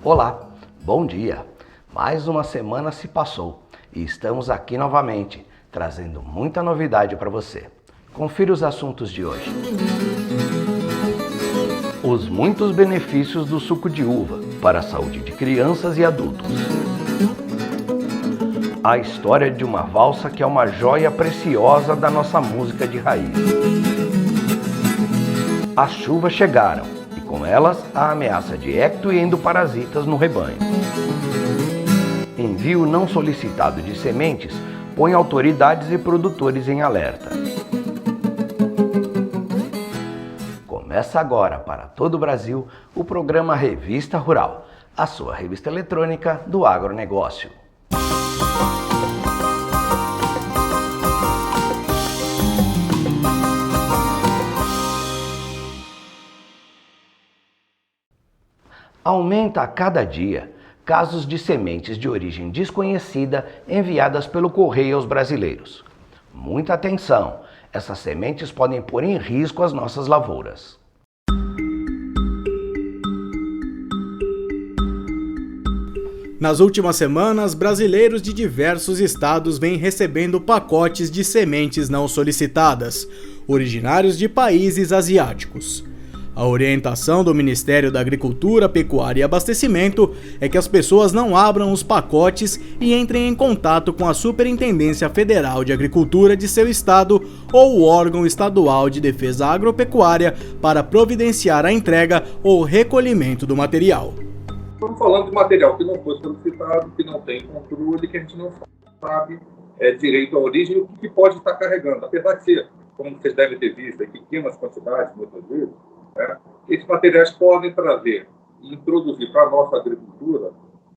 Olá, bom dia! Mais uma semana se passou e estamos aqui novamente, trazendo muita novidade para você. Confira os assuntos de hoje. Os muitos benefícios do suco de uva para a saúde de crianças e adultos. A história de uma valsa que é uma joia preciosa da nossa música de raiz. As chuvas chegaram e com elas a ameaça de ecto e endoparasitas no rebanho. Envio não solicitado de sementes põe autoridades e produtores em alerta. Começa agora para todo o Brasil o programa Revista Rural, a sua revista eletrônica do agronegócio. Aumenta a cada dia casos de sementes de origem desconhecida enviadas pelo correio aos brasileiros. Muita atenção, essas sementes podem pôr em risco as nossas lavouras. Nas últimas semanas, brasileiros de diversos estados vêm recebendo pacotes de sementes não solicitadas, originários de países asiáticos. A orientação do Ministério da Agricultura, Pecuária e Abastecimento é que as pessoas não abram os pacotes e entrem em contato com a Superintendência Federal de Agricultura de seu estado ou o órgão estadual de defesa agropecuária para providenciar a entrega ou recolhimento do material. Estamos falando de material que não foi solicitado, que não tem controle, que a gente não sabe direito a origem e o que pode estar carregando. Apesar de ser, como vocês devem ter visto, em pequenas quantidades, muitas vezes, esses materiais podem trazer e introduzir para a nossa agricultura o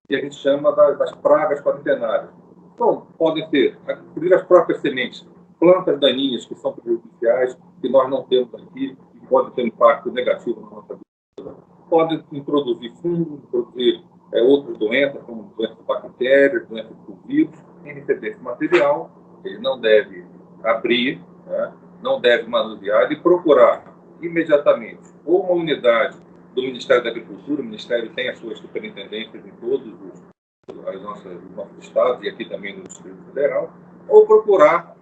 que a gente chama das pragas quarentenárias. Então, podem ser, inclusive as próprias sementes, plantas daninhas que são prejudiciais, que nós não temos aqui, que podem ter um impacto negativo na nossa agricultura. Podem introduzir fungos, introduzir outras doenças, como doenças bactérias, doenças por vírus. Quem receber esse material, ele não deve abrir, não deve manusear e procurar imediatamente ou uma unidade do Ministério da Agricultura. O Ministério tem as suas superintendências em todos os nossos estados e aqui também no Distrito Federal, ou procurar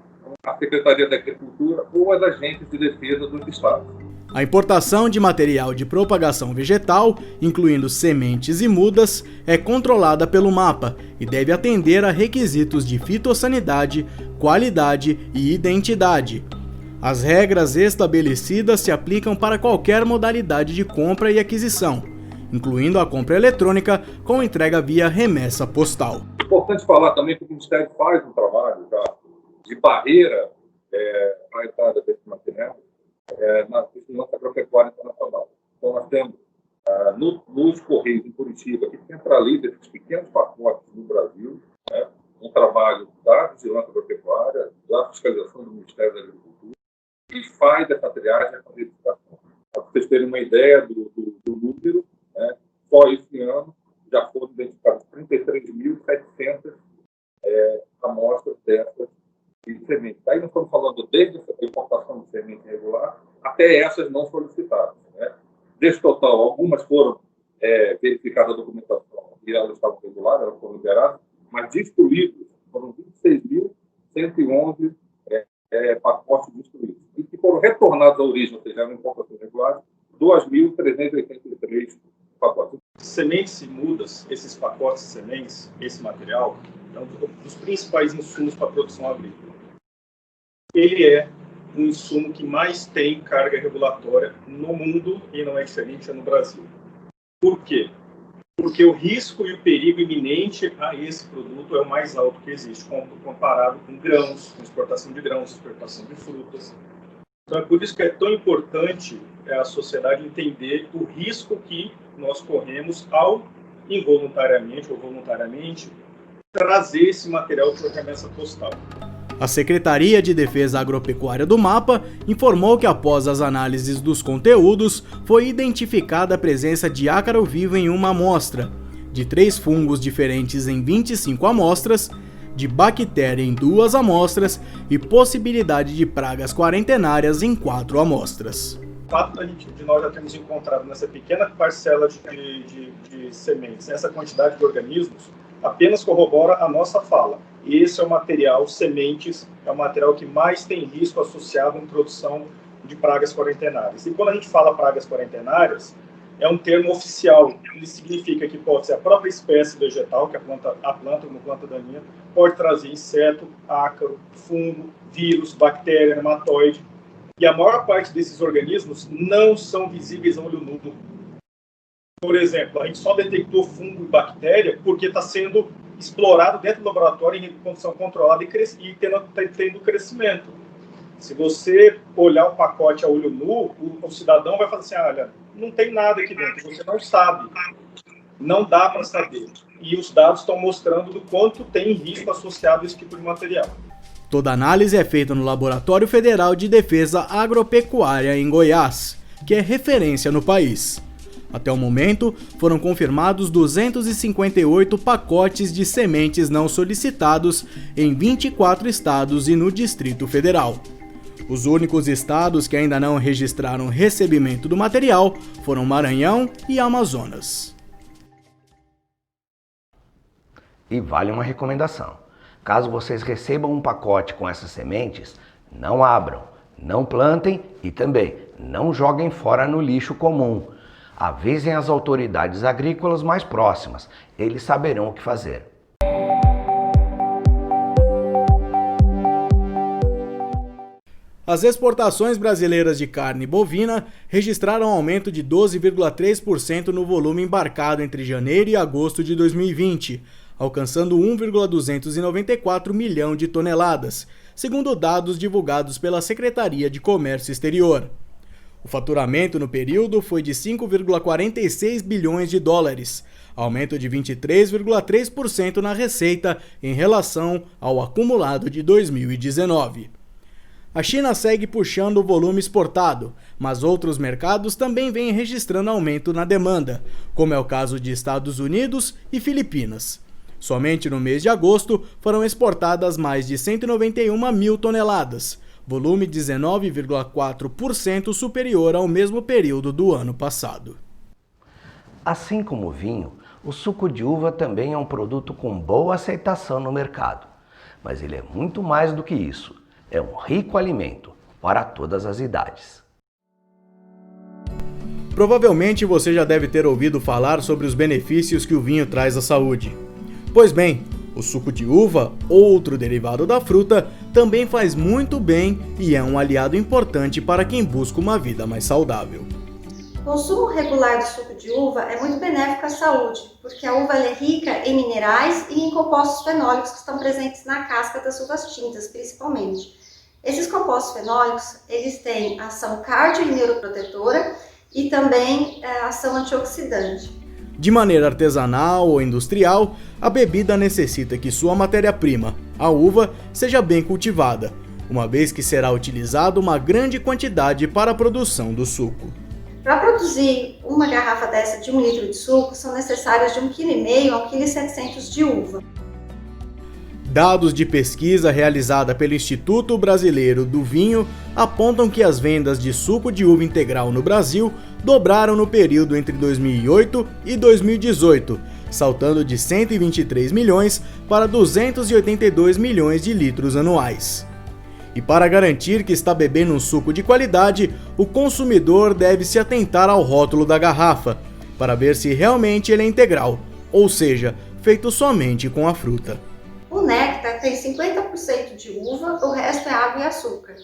a Secretaria da Agricultura ou as agências de defesa dos estados. A importação de material de propagação vegetal, incluindo sementes e mudas, é controlada pelo MAPA e deve atender a requisitos de fitossanidade, qualidade e identidade. As regras estabelecidas se aplicam para qualquer modalidade de compra e aquisição, incluindo a compra eletrônica com entrega via remessa postal. É importante falar também que o Ministério faz um trabalho de barreira para a entrada desse material na Vigilância Agropecuária Internacional. Então, nós temos nos Correios em Curitiba, que centraliza esses pequenos pacotes no Brasil, um trabalho da Vigilância Agropecuária, da fiscalização do Ministério da Agricultura, e faz essa triagem, essa verificação. Para vocês terem uma ideia do número, só esse ano já foram identificadas 33.700 amostras dessas de sementes. Aí nós estamos falando desde a importação de semente irregular até essas não solicitadas. Desse total, algumas foram verificadas a documentação e elas estavam regulares, elas foram liberadas, mas destruídos foram 26.111 pacotes destruídos. E que foram retornados à origem, ou seja, eram importações regulares, 2.383 pacotes. Sementes e mudas, esses pacotes de sementes, esse material, é um dos principais insumos para a produção agrícola. Ele é um insumo que mais tem carga regulatória no mundo e não é diferente no Brasil. Por quê? Porque o risco e o perigo iminente a esse produto é o mais alto que existe, comparado com grãos, com exportação de grãos, exportação de frutas. Então é por isso que é tão importante a sociedade entender o risco que nós corremos ao, involuntariamente ou voluntariamente, trazer esse material para a remessa postal. A Secretaria de Defesa Agropecuária do MAPA informou que após as análises dos conteúdos, foi identificada a presença de ácaro vivo em uma amostra, de 3 fungos diferentes em 25 amostras, de bactéria em 2 amostras e possibilidade de pragas quarentenárias em 4 amostras. fato de nós já termos encontrado nessa pequena parcela de sementes, essa quantidade de organismos, apenas corrobora a nossa fala. Esse é o material, sementes, é o material que mais tem risco associado à introdução de pragas quarentenárias. E quando a gente fala pragas quarentenárias, é um termo oficial. Ele significa que pode ser a própria espécie vegetal, que a planta como planta daninha, pode trazer inseto, ácaro, fungo, vírus, bactéria, nematóide. E a maior parte desses organismos não são visíveis a olho nu. Por exemplo, a gente só detectou fungo e bactéria porque está sendo explorado dentro do laboratório em condição controlada e tendo crescimento. Se você olhar o pacote a olho nu, o cidadão vai falar assim, olha, não tem nada aqui dentro, você não sabe, não dá para saber. E os dados estão mostrando do quanto tem risco associado a esse tipo de material. Toda análise é feita no Laboratório Federal de Defesa Agropecuária em Goiás, que é referência no país. Até o momento, foram confirmados 258 pacotes de sementes não solicitados em 24 estados e no Distrito Federal. Os únicos estados que ainda não registraram recebimento do material foram Maranhão e Amazonas. E vale uma recomendação. Caso vocês recebam um pacote com essas sementes, não abram, não plantem e também não joguem fora no lixo comum. Avisem as autoridades agrícolas mais próximas, eles saberão o que fazer. As exportações brasileiras de carne bovina registraram aumento de 12,3% no volume embarcado entre janeiro e agosto de 2020, alcançando 1,294 milhão de toneladas, segundo dados divulgados pela Secretaria de Comércio Exterior. O faturamento no período foi de 5,46 bilhões de dólares, aumento de 23,3% na receita em relação ao acumulado de 2019. A China segue puxando o volume exportado, mas outros mercados também vêm registrando aumento na demanda, como é o caso de Estados Unidos e Filipinas. Somente no mês de agosto foram exportadas mais de 191 mil toneladas, volume 19,4% superior ao mesmo período do ano passado. Assim como o vinho, o suco de uva também é um produto com boa aceitação no mercado. Mas ele é muito mais do que isso. É um rico alimento para todas as idades. Provavelmente você já deve ter ouvido falar sobre os benefícios que o vinho traz à saúde. Pois bem, o suco de uva, outro derivado da fruta, também faz muito bem e é um aliado importante para quem busca uma vida mais saudável. O consumo regular de suco de uva é muito benéfico à saúde, porque a uva é rica em minerais e em compostos fenólicos que estão presentes na casca das uvas tintas, principalmente. Esses compostos fenólicos, eles têm ação cardio e neuroprotetora e também ação antioxidante. De maneira artesanal ou industrial, a bebida necessita que sua matéria-prima, a uva, seja bem cultivada, uma vez que será utilizada uma grande quantidade para a produção do suco. Para produzir uma garrafa dessa de 1 litro de suco, são necessários de 1,5 kg a 1,7 kg de uva. Dados de pesquisa realizada pelo Instituto Brasileiro do Vinho apontam que as vendas de suco de uva integral no Brasil dobraram no período entre 2008 e 2018, saltando de 123 milhões para 282 milhões de litros anuais. E para garantir que está bebendo um suco de qualidade, o consumidor deve se atentar ao rótulo da garrafa, para ver se realmente ele é integral, ou seja, feito somente com a fruta. O néctar tem 50% de uva, o resto é água e açúcar.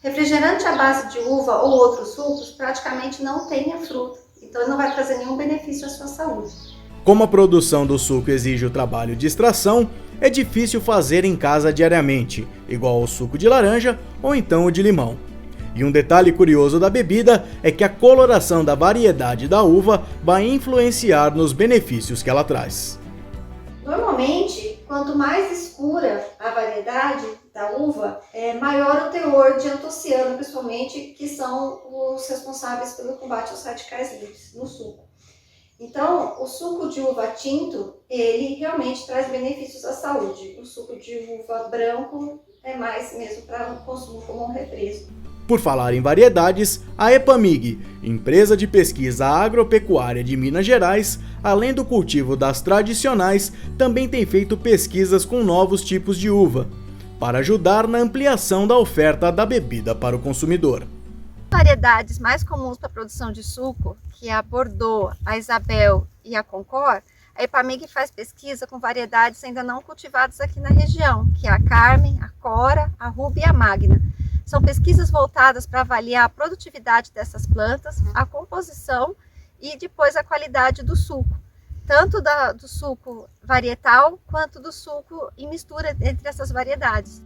Refrigerante à base de uva ou outros sucos praticamente não tem a fruta, então ele não vai trazer nenhum benefício à sua saúde. Como a produção do suco exige o trabalho de extração, é difícil fazer em casa diariamente, igual ao suco de laranja ou então o de limão. E um detalhe curioso da bebida é que a coloração da variedade da uva vai influenciar nos benefícios que ela traz. Normalmente, quanto mais escura a variedade da uva, maior o teor de antociano, principalmente, que são os responsáveis pelo combate aos radicais livres no suco. Então, o suco de uva tinto, ele realmente traz benefícios à saúde. O suco de uva branco é mais mesmo para o consumo como um refresco. Por falar em variedades, a Epamig, empresa de pesquisa agropecuária de Minas Gerais, além do cultivo das tradicionais, também tem feito pesquisas com novos tipos de uva, para ajudar na ampliação da oferta da bebida para o consumidor. Variedades mais comuns para a produção de suco, que é a Bordeaux, a Isabel e a Concord, a Epamig faz pesquisa com variedades ainda não cultivadas aqui na região, que é a Carmen, a Cora, a Ruby e a Magna. São pesquisas voltadas para avaliar a produtividade dessas plantas, a composição e depois a qualidade do suco, tanto do suco varietal quanto do suco em mistura entre essas variedades.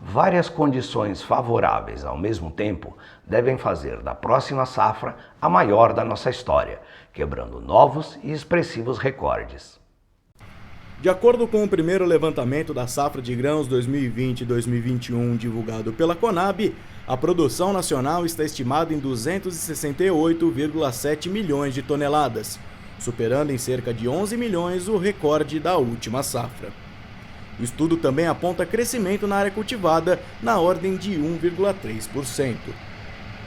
Várias condições favoráveis ao mesmo tempo devem fazer da próxima safra a maior da nossa história, quebrando novos e expressivos recordes. De acordo com o primeiro levantamento da safra de grãos 2020-2021 divulgado pela Conab, a produção nacional está estimada em 268,7 milhões de toneladas, superando em cerca de 11 milhões o recorde da última safra. O estudo também aponta crescimento na área cultivada na ordem de 1,3%.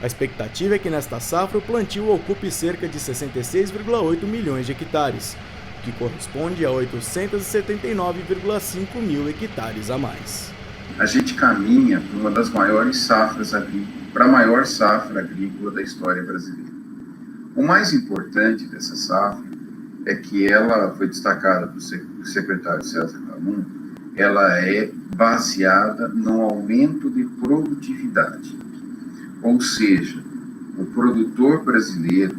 A expectativa é que nesta safra o plantio ocupe cerca de 66,8 milhões de hectares, que corresponde a 879,5 mil hectares a mais. A gente caminha para uma das maiores safras agrícolas, para a maior safra agrícola da história brasileira. O mais importante dessa safra é que ela foi destacada pelo secretário César Calum. Ela é baseada no aumento de produtividade. Ou seja, o produtor brasileiro,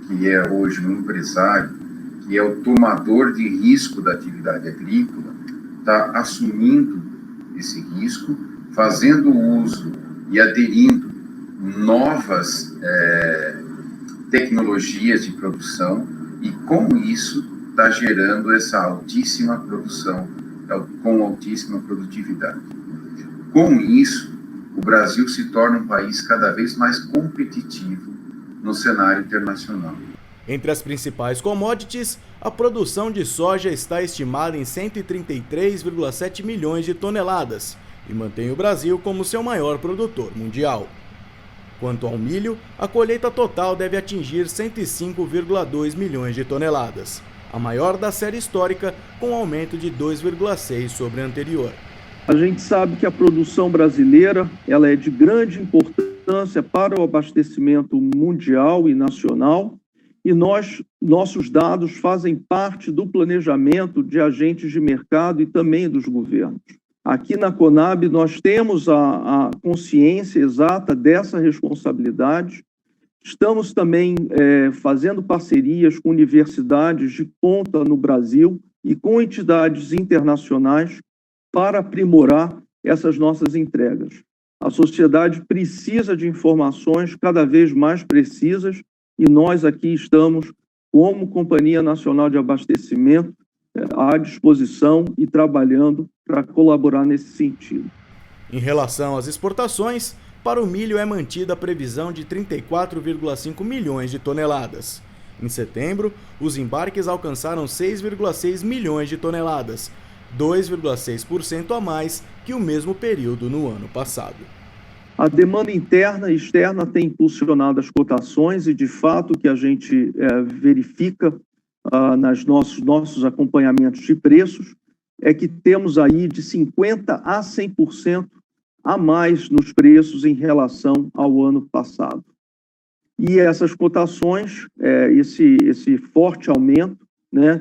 que é hoje um empresário, que é o tomador de risco da atividade agrícola, está assumindo esse risco, fazendo uso e aderindo novas tecnologias de produção e, com isso, está gerando essa altíssima produção, com altíssima produtividade. Com isso, o Brasil se torna um país cada vez mais competitivo no cenário internacional. Entre as principais commodities, a produção de soja está estimada em 133,7 milhões de toneladas e mantém o Brasil como seu maior produtor mundial. Quanto ao milho, a colheita total deve atingir 105,2 milhões de toneladas, a maior da série histórica, com aumento de 2,6% sobre a anterior. A gente sabe que a produção brasileira ela é de grande importância para o abastecimento mundial e nacional, e nossos dados fazem parte do planejamento de agentes de mercado e também dos governos. Aqui na Conab nós temos a consciência exata dessa responsabilidade. Estamos também fazendo parcerias com universidades de ponta no Brasil e com entidades internacionais para aprimorar essas nossas entregas. A sociedade precisa de informações cada vez mais precisas e nós aqui estamos, como Companhia Nacional de Abastecimento, à disposição e trabalhando para colaborar nesse sentido. Em relação às exportações, para o milho é mantida a previsão de 34,5 milhões de toneladas. Em setembro, os embarques alcançaram 6,6 milhões de toneladas, 2,6% a mais que o mesmo período no ano passado. A demanda interna e externa tem impulsionado as cotações e, de fato, o que a gente verifica nos nossos acompanhamentos de preços é que temos aí de 50% a 100% a mais nos preços em relação ao ano passado. E essas cotações, esse forte aumento,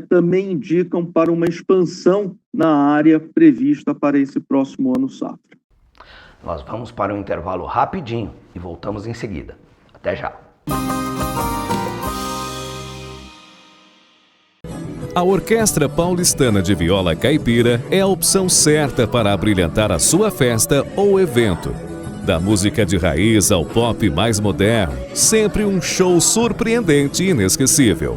também indicam para uma expansão na área prevista para esse próximo ano safra. Nós vamos para um intervalo rapidinho e voltamos em seguida. Até já! A Orquestra Paulistana de Viola Caipira é a opção certa para abrilhantar a sua festa ou evento. Da música de raiz ao pop mais moderno, sempre um show surpreendente e inesquecível.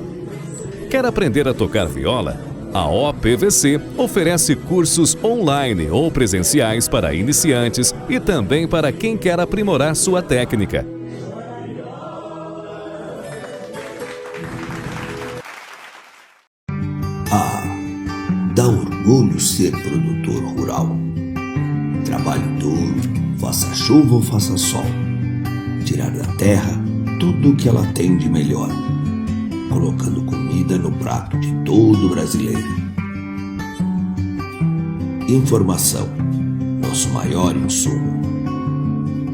Quer aprender a tocar viola? A OPVC oferece cursos online ou presenciais para iniciantes e também para quem quer aprimorar sua técnica. Dá orgulho ser produtor rural. Trabalho duro, faça chuva ou faça sol. Tirar da terra tudo o que ela tem de melhor, colocando comida no prato de todo brasileiro. Informação, nosso maior insumo.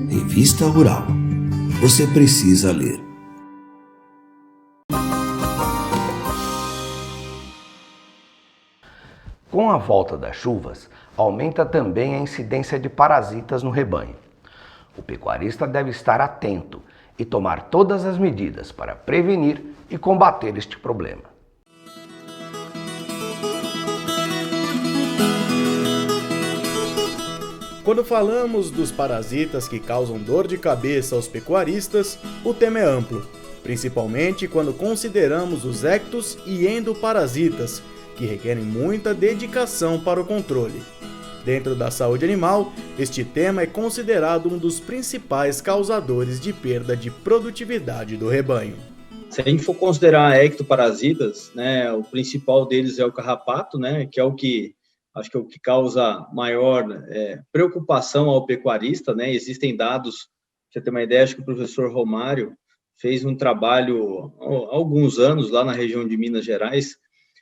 Revista Rural. Você precisa ler. Com a volta das chuvas, aumenta também a incidência de parasitas no rebanho. O pecuarista deve estar atento e tomar todas as medidas para prevenir e combater este problema. Quando falamos dos parasitas que causam dor de cabeça aos pecuaristas, o tema é amplo, principalmente quando consideramos os ectos e endoparasitas, que requerem muita dedicação para o controle. Dentro da saúde animal, este tema é considerado um dos principais causadores de perda de produtividade do rebanho. Se a gente for considerar ectoparasitas, né, o principal deles é o carrapato, né, que é o que acho que é o que causa maior preocupação ao pecuarista, né? Existem dados, pra você ter uma ideia, acho que o professor Romário fez um trabalho há alguns anos lá na região de Minas Gerais,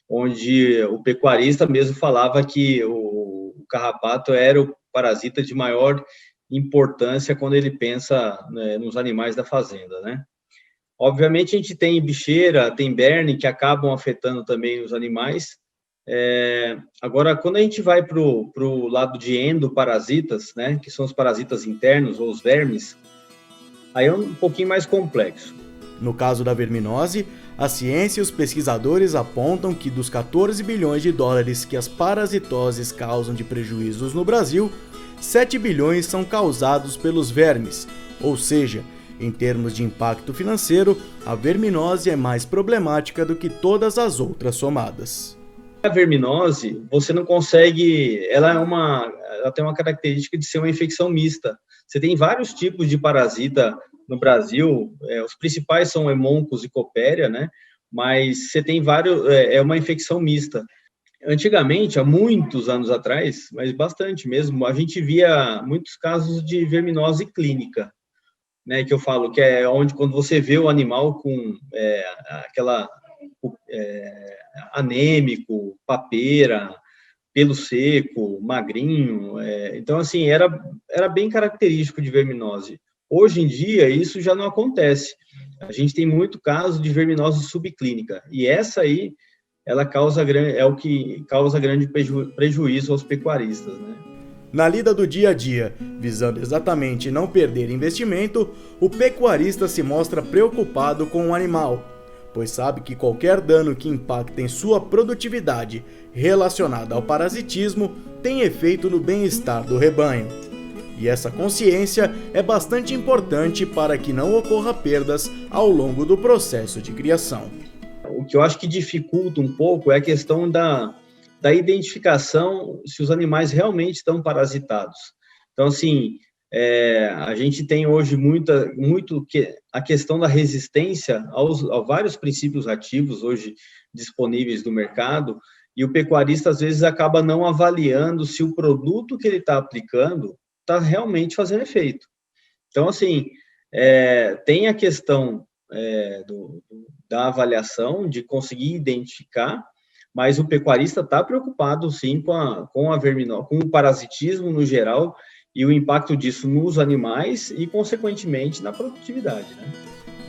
onde o pecuarista mesmo falava que o carrapato era o parasita de maior importância quando ele pensa, né, nos animais da fazenda, né? Obviamente a gente tem bicheira, tem berne que acabam afetando também os animais. Agora, quando a gente vai para o lado de endoparasitas, né, que são os parasitas internos ou os vermes, aí é um pouquinho mais complexo. No caso da verminose, a ciência e os pesquisadores apontam que dos 14 bilhões de dólares que as parasitoses causam de prejuízos no Brasil, 7 bilhões são causados pelos vermes, ou seja, em termos de impacto financeiro, a verminose é mais problemática do que todas as outras somadas. A verminose, você não consegue, ela tem uma característica de ser uma infecção mista. Você tem vários tipos de parasita no Brasil, os principais são Hemoncus e Copéria, né? Mas você tem vários, é uma infecção mista. Antigamente, há muitos anos atrás, mas bastante mesmo, a gente via muitos casos de verminose clínica, né? Que eu falo que é onde quando você vê o animal com aquela anêmico, papeira, pelo seco, magrinho. Então, assim, era bem característico de verminose. Hoje em dia, isso já não acontece. A gente tem muito caso de verminose subclínica. E essa aí, é o que causa grande prejuízo aos pecuaristas, né? Na lida do dia a dia, visando exatamente não perder investimento, o pecuarista se mostra preocupado com o animal, pois sabe que qualquer dano que impacte em sua produtividade relacionada ao parasitismo tem efeito no bem-estar do rebanho. E essa consciência é bastante importante para que não ocorra perdas ao longo do processo de criação. O que eu acho que dificulta um pouco é a questão da identificação se os animais realmente estão parasitados. Então, assim, a gente tem hoje a questão da resistência a vários princípios ativos hoje disponíveis no mercado, e o pecuarista às vezes acaba não avaliando se o produto que ele está aplicando está realmente fazendo efeito. Então, assim, tem a questão da avaliação, de conseguir identificar, mas o pecuarista está preocupado, sim, com a verminose, com o parasitismo no geral, e o impacto disso nos animais e, consequentemente, na produtividade, né?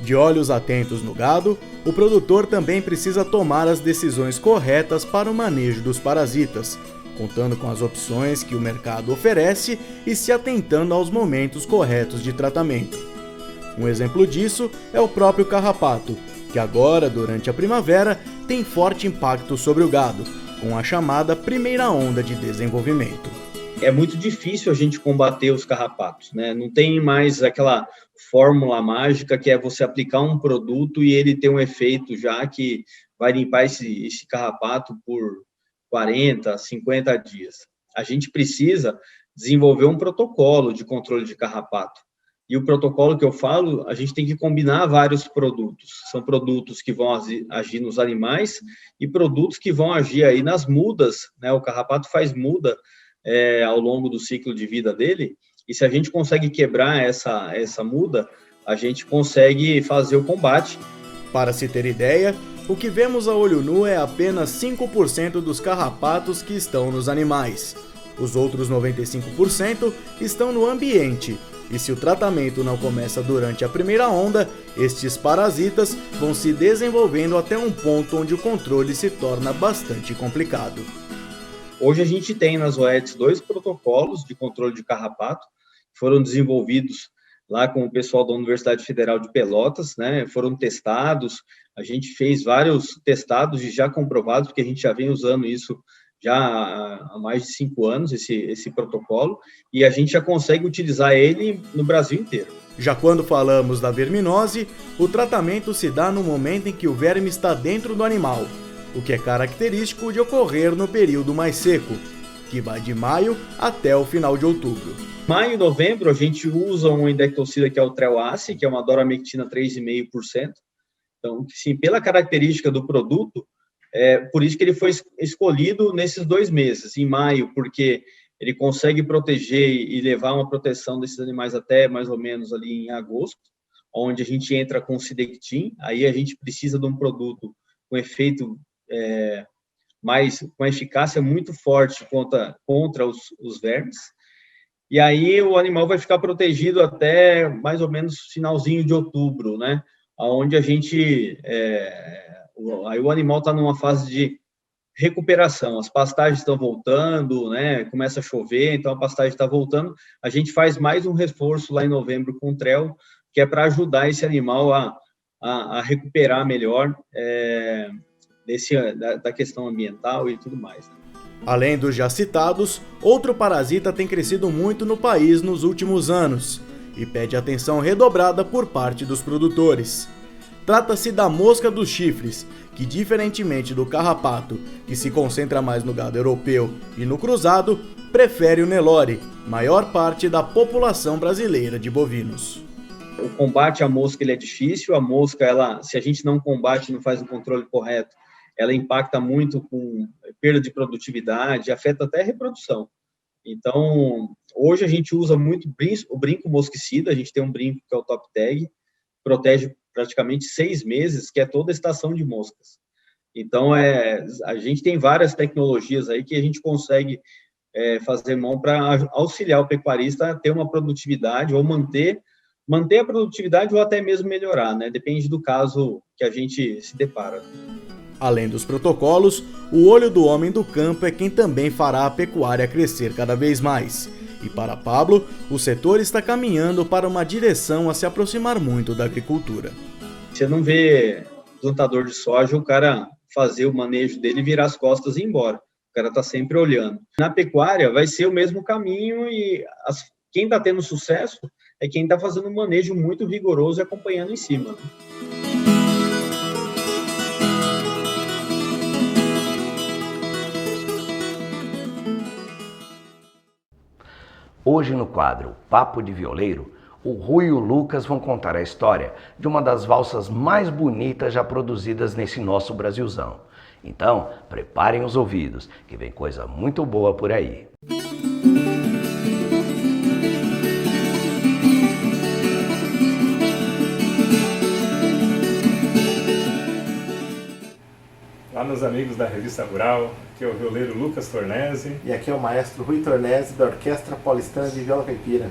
De olhos atentos no gado, o produtor também precisa tomar as decisões corretas para o manejo dos parasitas, contando com as opções que o mercado oferece e se atentando aos momentos corretos de tratamento. Um exemplo disso é o próprio carrapato, que agora, durante a primavera, tem forte impacto sobre o gado, com a chamada primeira onda de desenvolvimento. É muito difícil a gente combater os carrapatos, né? Não tem mais aquela fórmula mágica que é você aplicar um produto e ele ter um efeito já que vai limpar esse carrapato por 40, 50 dias. A gente precisa desenvolver um protocolo de controle de carrapato, E o protocolo que eu falo, a gente tem que combinar vários produtos. São produtos que vão agir nos animais e produtos que vão agir aí nas mudas, né? O carrapato faz muda ao longo do ciclo de vida dele, e se a gente consegue quebrar essa muda, a gente consegue fazer o combate. Para se ter ideia, o que vemos a olho nu é apenas 5% dos carrapatos que estão nos animais. Os outros 95% estão no ambiente. E se o tratamento não começa durante a primeira onda, estes parasitas vão se desenvolvendo até um ponto onde o controle se torna bastante complicado. Hoje a gente tem nas OETs 2 protocolos de controle de carrapato, que foram desenvolvidos lá com o pessoal da Universidade Federal de Pelotas, né? Foram testados, a gente fez vários testados e já comprovados, porque a gente já vem usando isso já há mais de 5 anos, esse protocolo, e a gente já consegue utilizar ele no Brasil inteiro. Já quando falamos da verminose, o tratamento se dá no momento em que o verme está dentro do animal, o que é característico de ocorrer no período mais seco, que vai de maio até o final de outubro. Maio e novembro a gente usa um indectocida que é o Trel-Ace, que é uma doramectina 3,5%. Então, sim, pela característica do produto, por isso que ele foi escolhido nesses 2 meses. Em maio, porque ele consegue proteger e levar uma proteção desses animais até mais ou menos ali em agosto, onde a gente entra com o Sidectin, aí a gente precisa de um produto com efeito com uma eficácia muito forte contra os vermes, e aí o animal vai ficar protegido até mais ou menos finalzinho de outubro, né? Onde a gente aí o animal está numa fase de recuperação, as pastagens estão voltando, né? Começa a chover, então a pastagem está voltando. A gente faz mais um reforço lá em novembro com o Trel, que é para ajudar esse animal a recuperar melhor da questão ambiental e tudo mais. Além dos já citados, outro parasita tem crescido muito no país nos últimos anos e pede atenção redobrada por parte dos produtores. Trata-se da mosca dos chifres, que diferentemente do carrapato, que se concentra mais no gado europeu e no cruzado, prefere o Nelore, maior parte da população brasileira de bovinos. O combate à mosca ele é difícil, a mosca, se a gente não combate, não faz o controle correto, ela impacta muito com perda de produtividade, afeta até a reprodução. Então, hoje a gente usa muito o brinco mosquicida, a gente tem um brinco que é o Top Tag, protege praticamente 6 meses, que é toda a estação de moscas. Então, a gente tem várias tecnologias aí que a gente consegue fazer mão para auxiliar o pecuarista a ter uma produtividade ou manter a produtividade ou até mesmo melhorar, né? Depende do caso que a gente se depara. Além dos protocolos, o olho do homem do campo é quem também fará a pecuária crescer cada vez mais. E para Pablo, o setor está caminhando para uma direção a se aproximar muito da agricultura. Você não vê plantador de soja, o cara fazer o manejo dele, virar as costas e ir embora. O cara está sempre olhando. Na pecuária vai ser o mesmo caminho e quem está tendo sucesso é quem está fazendo um manejo muito rigoroso e acompanhando em cima. Hoje no quadro Papo de Violeiro, o Rui e o Lucas vão contar a história de uma das valsas mais bonitas já produzidas nesse nosso Brasilzão. Então, preparem os ouvidos, que vem coisa muito boa por aí. Olá, meus amigos da Revista Rural, aqui é o violeiro Lucas Tornese. E aqui é o maestro Rui Tornese, da Orquestra Paulistana de Viola Caipira.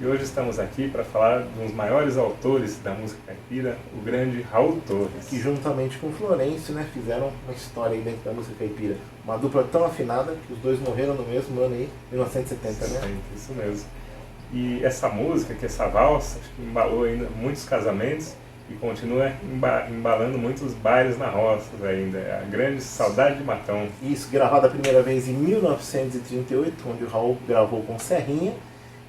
E hoje estamos aqui para falar de um dos maiores autores da música caipira, o grande Raul Torres. Que juntamente com o Florencio, né, fizeram uma história aí dentro da música caipira. Uma dupla tão afinada que os dois morreram no mesmo ano aí, 1970, né? Isso mesmo. E essa música, que essa valsa, acho que embalou ainda muitos casamentos e continua embalando muitos bailes na roça ainda. É a grande Saudade de Matão. Isso, gravada a primeira vez em 1938, onde o Raul gravou com Serrinha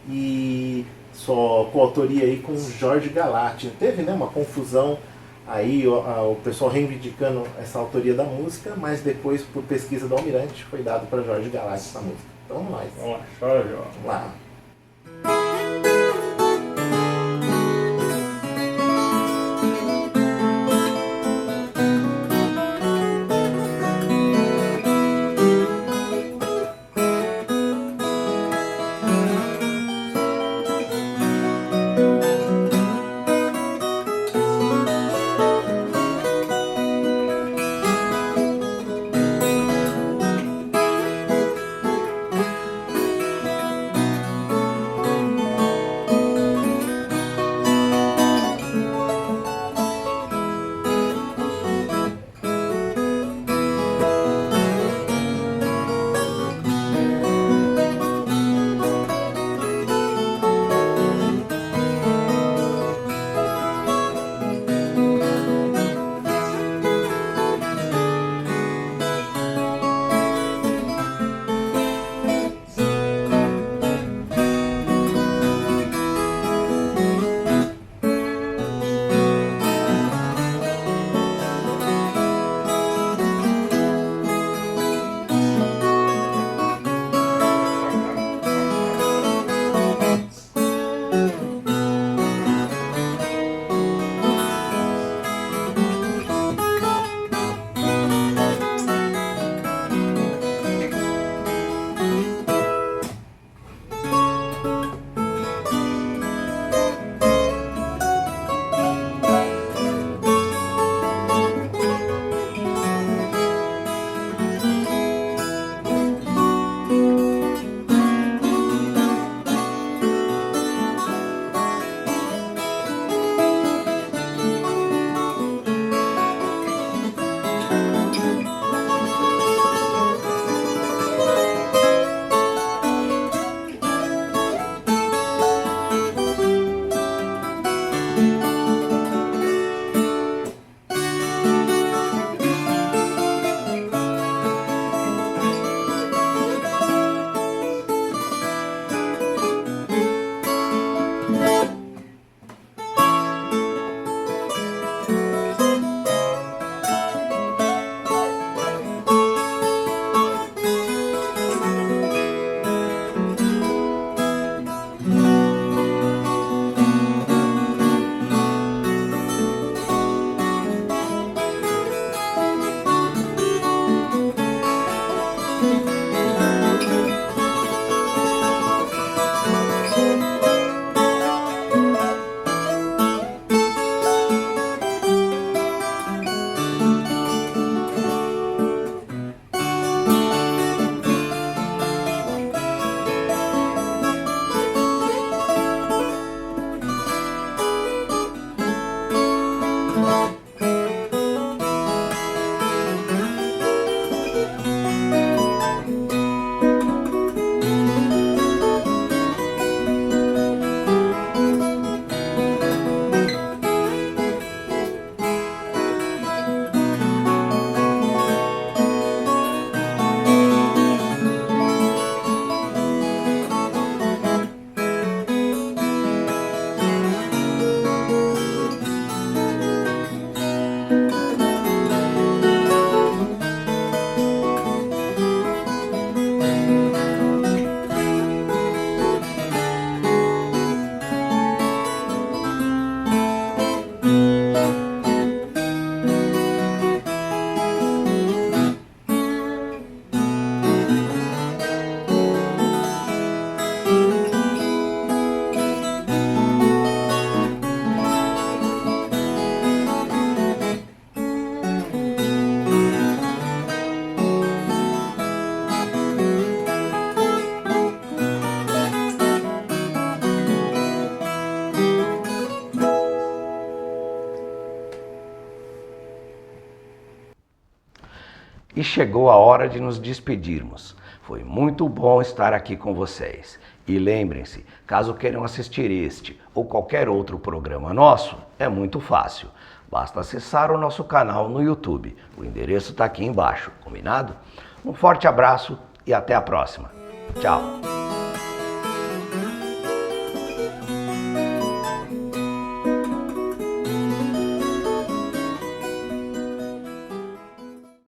e só coautoria aí com Jorge Galati. Teve, né, uma confusão aí, o pessoal reivindicando essa autoria da música, mas depois, por pesquisa do Almirante, foi dado para Jorge Galati essa música. Então vamos lá. Vamos lá, chora, João. Vamos lá. E chegou a hora de nos despedirmos. Foi muito bom estar aqui com vocês. E lembrem-se, caso queiram assistir este ou qualquer outro programa nosso, é muito fácil. Basta acessar o nosso canal no YouTube. O endereço está aqui embaixo, combinado? Um forte abraço e até a próxima. Tchau!